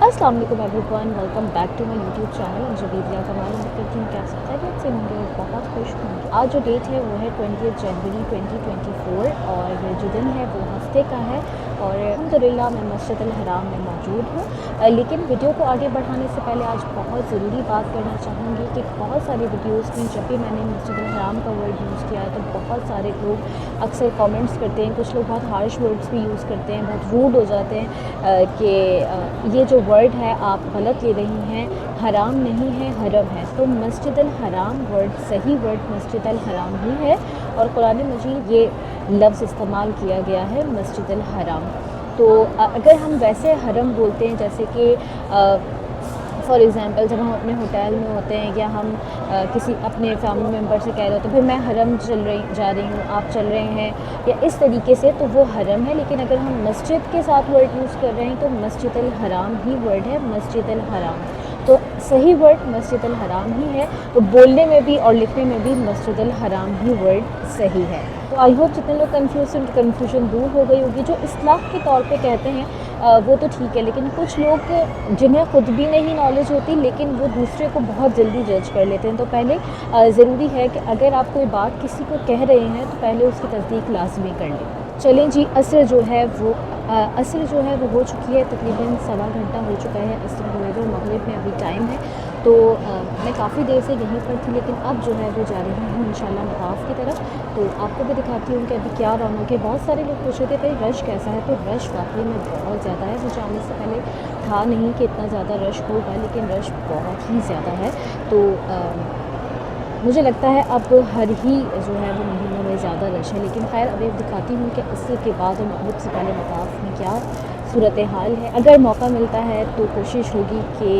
अस्सलाम वालेकुम everyone, welcome back to my YouTube channel. मुझे वीडियो का मालूम करती हूँ कैसे खैरियत से होंगे और बहुत खुश होंगे। आज जो डेट है वो है 20 जनवरी 2024 और जो दिन है वो हफ्ते का है और अल्हम्दुलिल्लाह मैं मस्जिद अल हराम में मौजूद हूँ। लेकिन वीडियो को आगे बढ़ाने से पहले आज बहुत ज़रूरी बात करना चाहूँगी कि बहुत सारे वीडियोज़ में जब भी मैंने मस्जिद अल हराम का वर्ड यूज़ किया है तो बहुत सारे लोग अक्सर कमेंट्स करते हैं, कुछ लोग बहुत हार्श वर्ड्स भी यूज़ करते हैं, बहुत रूड हो जाते हैं कि ये जो वर्ड है आप गलत ले रही हैं, हराम नहीं है हरम है। तो मस्जिद अल हराम वर्ड सही वर्ड मस्जिद अल हराम ही है और कुरान मजीद ये लफ्ज़ इस्तेमाल किया गया है मस्जिद अल हराम। तो अगर हम वैसे हरम बोलते हैं जैसे कि फॉर एग्ज़ाम्पल जब हम अपने होटल में होते हैं या हम किसी अपने फैमिली मेम्बर से कह रहे हो तो फिर मैं हरम जा रही हूँ, आप चल रहे हैं या इस तरीके से, तो वो हरम है। लेकिन अगर हम मस्जिद के साथ वर्ड यूज़ कर रहे हैं तो मस्जिद अल हराम ही वर्ड है, मस्जिद अल हराम। तो सही वर्ड मस्जिद अल हराम ही है, तो बोलने में भी और लिखने में भी मस्जिद अल हराम ही वर्ड सही है। तो आई होप जितने लोग कन्फ्यूज हैं उनकी कन्फ्यूजन दूर हो गई होगी। जो इस्लाह के तौर पे कहते हैं वो तो ठीक है, लेकिन कुछ लोग जिन्हें ख़ुद भी नहीं नॉलेज होती लेकिन वो दूसरे को बहुत जल्दी जज कर लेते हैं। तो पहले ज़रूरी है कि अगर आप कोई बात किसी को कह रहे हैं तो पहले उसकी तस्दीक लाजमी कर लें। चलें जी, असर जो है वो हो चुकी है, तकरीबन सवा घंटा हो चुका है असर हुए हुए, मगरिब में अभी टाइम है। तो मैं काफ़ी देर से यहीं पर थी लेकिन अब जो है वो जा रही हूँ इंशाल्लाह मताफ की तरफ। तो आपको भी दिखाती हूँ कि अभी क्या रौनक है। बहुत सारे लोग पूछ रहे थे भाई रश कैसा है, तो रश वाकई में बहुत ज़्यादा है। मुझे आने से पहले था नहीं कि इतना ज़्यादा रश होगा, लेकिन रश बहुत ही ज़्यादा है। तो मुझे लगता है अब हर ही जो है वो महीनों में ज़्यादा रश है। लेकिन खैर अभी दिखाती हूँ कि असर के बाद और मगरिब से पहले मताफ में क्या सूरत हाल है। अगर मौका मिलता है तो कोशिश होगी कि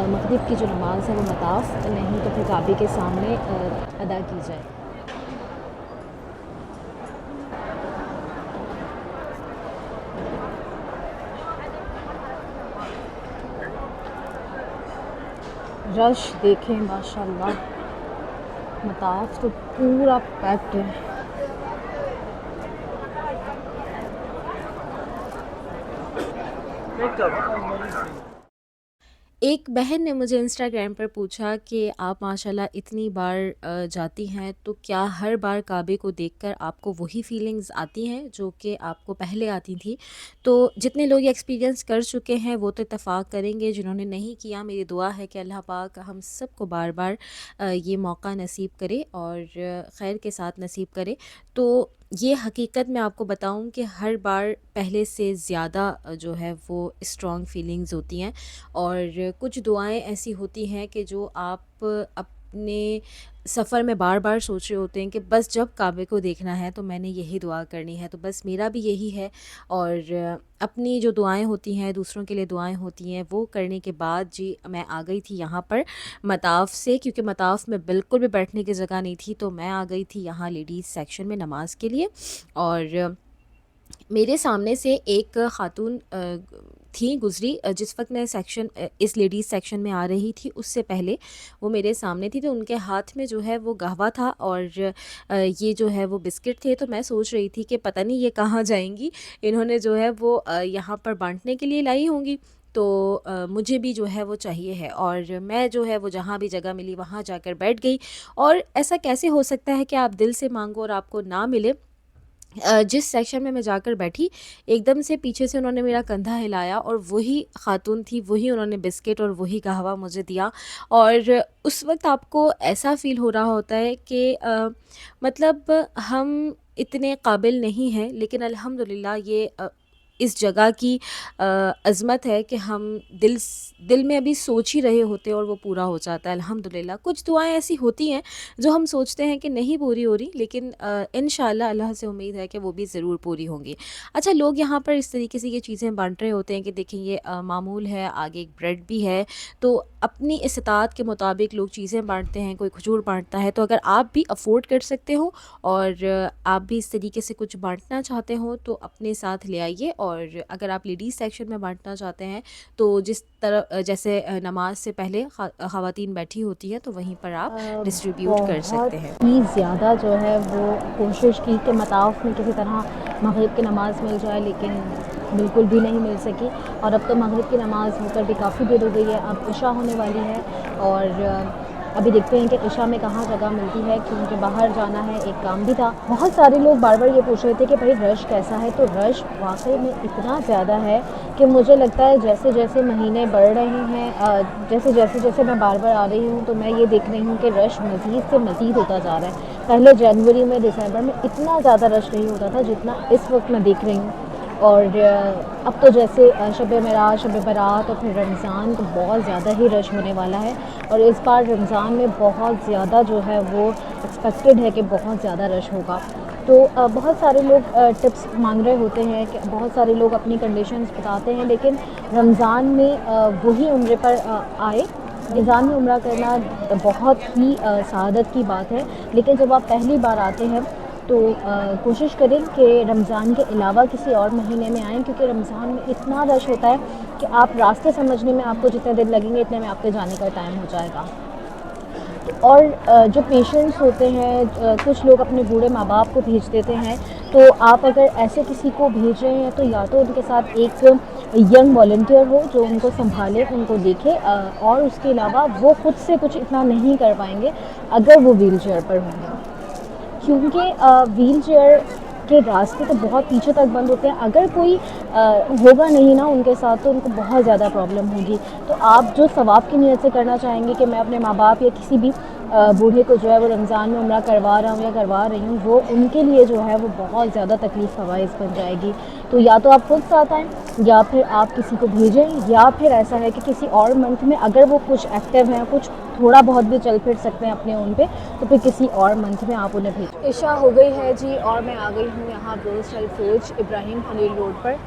मगरिब की जो नमाज़ है वो मताफ नहीं तो फिर काबे के सामने अदा की जाए। रश देखें माशाल्लाह, मताफ तो पूरा पैक्ड है। एक बहन ने मुझे इंस्टाग्राम पर पूछा कि आप माशाल्लाह इतनी बार जाती हैं तो क्या हर बार काबे को देखकर आपको वही फीलिंग्स आती हैं जो कि आपको पहले आती थी। तो जितने लोग ये एक्सपीरियंस कर चुके हैं वो तो इत्तेफाक करेंगे, जिन्होंने नहीं किया मेरी दुआ है कि अल्लाह पाक हम सबको बार बार ये मौका नसीब करे और खैर के साथ नसीब करे। तो ये हकीकत मैं आपको बताऊं कि हर बार पहले से ज़्यादा जो है वो स्ट्रॉन्ग फीलिंग्स होती हैं और कुछ दुआएं ऐसी होती हैं कि जो आप अपने सफ़र में बार बार सोच रहे होते हैं कि बस जब काबे को देखना है तो मैंने यही दुआ करनी है। तो बस मेरा भी यही है और अपनी जो दुआएं होती हैं, दूसरों के लिए दुआएं होती हैं, वो करने के बाद जी मैं आ गई थी यहाँ पर मताफ़ से, क्योंकि मताफ़ में बिल्कुल भी बैठने की जगह नहीं थी। तो मैं आ गई थी यहाँ लेडीज़ सेक्शन में नमाज़ के लिए और मेरे सामने से एक ख़ातून थी गुज़री, जिस वक़्त मैं इस लेडीज़ सेक्शन में आ रही थी उससे पहले वो मेरे सामने थी। तो उनके हाथ में जो है वो कहवा था और ये जो है वो बिस्किट थे। तो मैं सोच रही थी कि पता नहीं ये कहाँ जाएँगी, इन्होंने जो है वो यहाँ पर बाँटने के लिए लाई होंगी। तो मुझे भी जो है वो चाहिए है और मैं जो है वो जहाँ भी जगह मिली वहाँ जाकर बैठ गई। और ऐसा कैसे हो सकता है कि आप दिल से मांगो और आपको ना मिले। जिस सेक्शन में मैं जाकर बैठी एकदम से पीछे से उन्होंने मेरा कंधा हिलाया और वही ख़ातून थी, वही उन्होंने बिस्किट और वही कहवा मुझे दिया। और उस वक्त आपको ऐसा फ़ील हो रहा होता है कि मतलब हम इतने काबिल नहीं हैं, लेकिन अल्हम्दुलिल्लाह ये इस जगह की अज़मत है कि हम दिल में अभी सोच ही रहे होते हैं और वो पूरा हो जाता है अल्हम्दुलिल्लाह। कुछ दुआएं ऐसी होती हैं जो हम सोचते हैं कि नहीं पूरी हो रही, लेकिन इंशाअल्लाह अल्लाह से उम्मीद है कि वो भी ज़रूर पूरी होंगी। अच्छा, लोग यहाँ पर इस तरीके से ये चीज़ें बांट रहे होते हैं कि देखें ये मामूल है, आगे एक ब्रेड भी है। तो अपनी इस्तात के मुताबिक लोग चीज़ें बांटते हैं, कोई खजूर बांटता है। तो अगर आप भी अफोर्ड कर सकते हो और आप भी इस तरीके से कुछ बांटना चाहते हो तो अपने साथ ले आइए। और अगर आप लेडीज़ सेक्शन में बांटना चाहते हैं तो जिस तरह जैसे नमाज से पहले ख़वातीन बैठी होती हैं तो वहीं पर आप डिस्ट्रीब्यूट कर बहुत सकते हैं। ही ज़्यादा जो है वो कोशिश की कि मताफ में किसी तरह मग़रिब की नमाज़ मिल जाए, लेकिन बिल्कुल भी नहीं मिल सकी। और अब तो मगरिब की नमाज़ होकर भी काफ़ी देर हो गई है, अब इशा होने वाली है। और अभी देखते हैं कि इशा में कहाँ जगह मिलती है, क्योंकि बाहर जाना है, एक काम भी था। बहुत सारे लोग बार बार ये पूछ रहे थे कि भाई रश कैसा है, तो रश वाकई में इतना ज़्यादा है कि मुझे लगता है जैसे जैसे महीने बढ़ रहे हैं, जैसे मैं बार बार आ रही हूँ, तो मैं ये देख रही हूँ कि रश मज़ीद से मज़ीद होता जा रहा है। पहले जनवरी में, दिसंबर में इतना ज़्यादा रश नहीं होता था जितना इस वक्त मैं देख रही हूँ। और अब तो जैसे शब मेराज, शब बारात और फिर रमज़ान, तो बहुत ज़्यादा ही रश होने वाला है। और इस बार रमज़ान में बहुत ज़्यादा जो है वो एक्सपेक्टेड है कि बहुत ज़्यादा रश होगा। तो बहुत सारे लोग टिप्स मांग रहे होते हैं कि बहुत सारे लोग अपनी कंडीशंस बताते हैं, लेकिन रमज़ान में वही उम्र पर आए। रमज़ान में उम्रा करना बहुत ही सआदत की बात है, लेकिन जब आप पहली बार आते हैं तो कोशिश करें कि रमज़ान के अलावा किसी और महीने में आएँ, क्योंकि रमज़ान में इतना रश होता है कि आप रास्ते समझने में आपको जितने दिन लगेंगे इतने में आपके जाने का टाइम हो जाएगा। और जो पेशेंट्स होते हैं, कुछ लोग अपने बूढ़े माँ बाप को भेज देते हैं, तो आप अगर ऐसे किसी को भेज रहे हैं तो या तो उनके साथ एक यंग वॉलंटियर हो जो उनको संभाले, उनको देखे, और उसके अलावा वो खुद से कुछ इतना नहीं कर पाएंगे अगर वो व्हील चेयर पर होंगे, क्योंकि व्हील चेयर के रास्ते तो बहुत पीछे तक बंद होते हैं। अगर कोई होगा नहीं ना उनके साथ, तो उनको बहुत ज़्यादा प्रॉब्लम होगी। तो आप जो सवाब की नीयत से करना चाहेंगे कि मैं अपने माँ बाप या किसी भी बूढ़े को जो है वो रमज़ान में उम्रा करवा रहा हूँ या करवा रही हूँ, वो उनके लिए जो है वो बहुत ज़्यादा तकलीफ़ का बाइस बन जाएगी। तो या तो आप खुद साथ आएँ, या फिर आप किसी को भेजें, या फिर ऐसा है कि किसी और मंथ में अगर वो कुछ एक्टिव हैं, कुछ थोड़ा बहुत भी चल फिर सकते हैं अपने ओन पे, तो फिर किसी और मंथ में आप उन्हें भेजें। इशा हो गई है जी, और मैं आ गई हूँ यहाँ bros style foods Ibrahim Khalil road पर।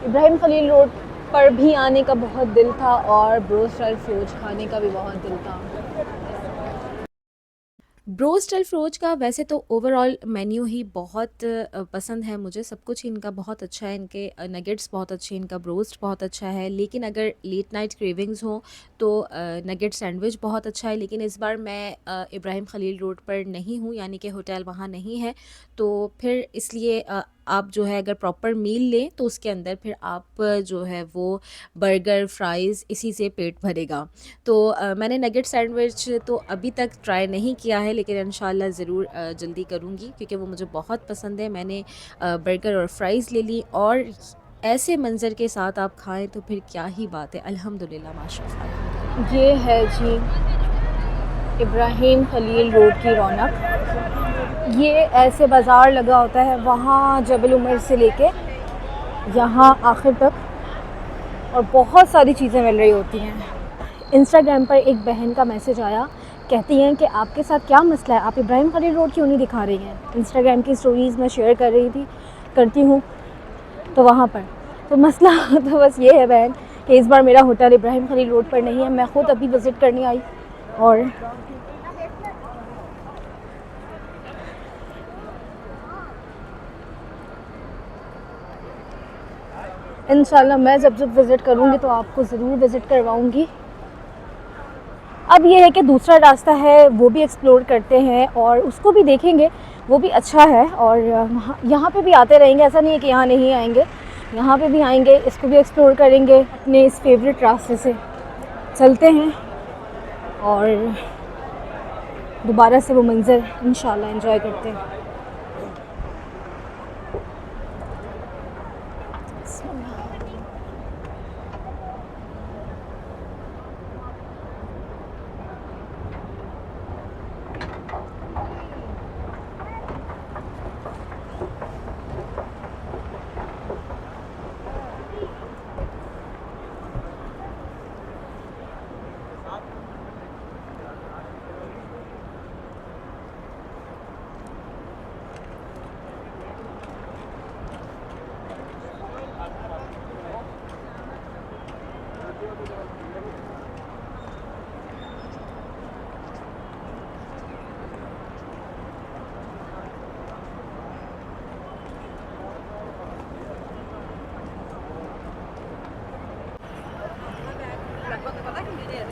इब्राहिम खलील रोड पर भी आने का बहुत दिल था, और ब्रोस स्टाइल फूड्स खाने का भी बहुत दिल था। ब्रोस्टल फ्रोज का वैसे तो ओवरऑल मेन्यू ही बहुत पसंद है मुझे। सब कुछ इनका बहुत अच्छा है, इनके नगेट्स बहुत अच्छे, इनका ब्रोस्ट बहुत अच्छा है। लेकिन अगर लेट नाइट क्रेविंग्स हो तो नगेट सैंडविच बहुत अच्छा है। लेकिन इस बार मैं इब्राहिम खलील रोड पर नहीं हूँ, यानी कि होटल वहाँ नहीं है, तो फिर इसलिए आप जो है अगर प्रॉपर मील लें तो उसके अंदर फिर आप जो है वो बर्गर, फ्राइज़, इसी से पेट भरेगा। तो मैंने नगेट सैंडविच तो अभी तक ट्राई नहीं किया है, लेकिन इंशाल्लाह ज़रूर जल्दी करूँगी, क्योंकि वो मुझे बहुत पसंद है। मैंने बर्गर और फ्राइज़ ले ली, और ऐसे मंज़र के साथ आप खाएं तो फिर क्या ही बात है। अल्हम्दुलिल्लाह, माशाअल्लाह, अल्हम्दुलिल्लाह। ये है जी इब्राहिम खलील रोड की रौनक। ये ऐसे बाज़ार लगा होता है वहाँ जबल उमर से लेके यहाँ आखिर तक, और बहुत सारी चीज़ें मिल रही होती हैं। इंस्टाग्राम पर एक बहन का मैसेज आया, कहती हैं कि आपके साथ क्या मसला है, आप इब्राहिम खलील रोड क्यों नहीं दिखा रही हैं। इंस्टाग्राम की स्टोरीज़ में शेयर कर रही थी, करती हूँ, तो वहाँ पर तो मसला तो बस ये है बहन कि इस बार मेरा होटल इब्राहिम खलील रोड पर नहीं है। मैं ख़ुद अभी विज़िट करने आई, और इंशाल्लाह मैं जब जब विज़िट करूँगी तो आपको ज़रूर विज़िट करवाऊँगी। अब ये है कि दूसरा रास्ता है वो भी एक्सप्लोर करते हैं और उसको भी देखेंगे, वो भी अच्छा है। और यहाँ पे भी आते रहेंगे, ऐसा नहीं है कि यहाँ नहीं आएंगे, यहाँ पे भी आएंगे, इसको भी एक्सप्लोर करेंगे। अपने इस फेवरेट रास्ते से चलते हैं और दोबारा से वो मंज़र इंशाल्लाह एंजॉय करते हैं।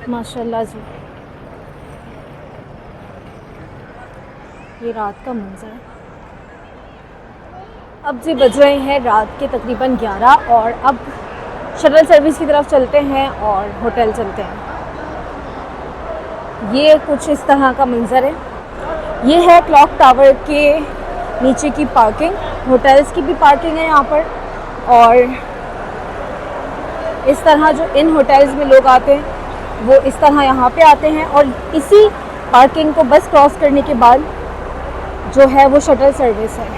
माशाल्लाह जी, ये रात का मंज़र है। अब जी बज रहे हैं रात के तकरीबन 11 और अब शटल सर्विस की तरफ चलते हैं और होटल चलते हैं। ये कुछ इस तरह का मंज़र है। ये है क्लॉक टावर के नीचे की पार्किंग, होटल्स की भी पार्किंग है यहाँ पर। और इस तरह जो इन होटल्स में लोग आते हैं वो इस तरह यहाँ पे आते हैं और इसी पार्किंग को बस क्रॉस करने के बाद जो है वो शटल सर्विस है।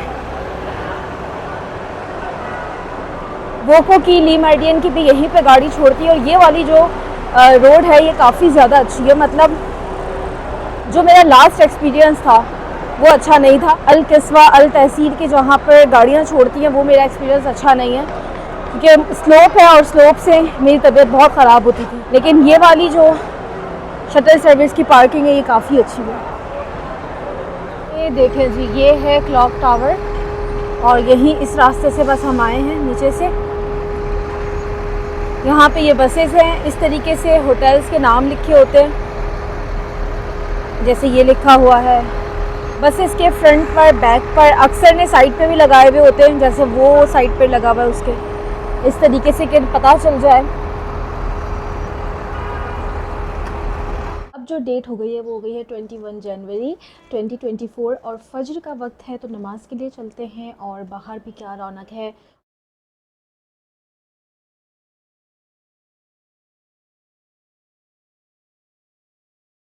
वोको की, ली मेरिडियन की भी यहीं पे गाड़ी छोड़ती है। और ये वाली जो रोड है ये काफ़ी ज़्यादा अच्छी है। मतलब जो मेरा लास्ट एक्सपीरियंस था वो अच्छा नहीं था। अल किस्वा, अल तहसील की जहाँ पर गाड़ियाँ छोड़ती हैं वो मेरा एक्सपीरियंस अच्छा नहीं है, क्योंकि स्लोप है और स्लोप से मेरी तबीयत बहुत ख़राब होती थी। लेकिन ये वाली जो शटल सर्विस की पार्किंग है ये काफ़ी अच्छी है। ये देखें जी, ये है क्लॉक टावर और यहीं इस रास्ते से बस हम आए हैं नीचे से। यहाँ पे ये बसेस हैं, इस तरीके से होटल्स के नाम लिखे होते हैं, जैसे ये लिखा हुआ है। बसेस के फ्रंट पर, बैक पर, अक्सर ने साइड पे भी लगाए हुए होते हैं, जैसे वो साइड पे लगा हुआ है उसके, इस तरीके से कि पता चल जाए। अब जो डेट हो गई है वो हो गई है 21 जनवरी 2024 और फजर का वक्त है, तो नमाज के लिए चलते हैं। और बाहर भी क्या रौनक है,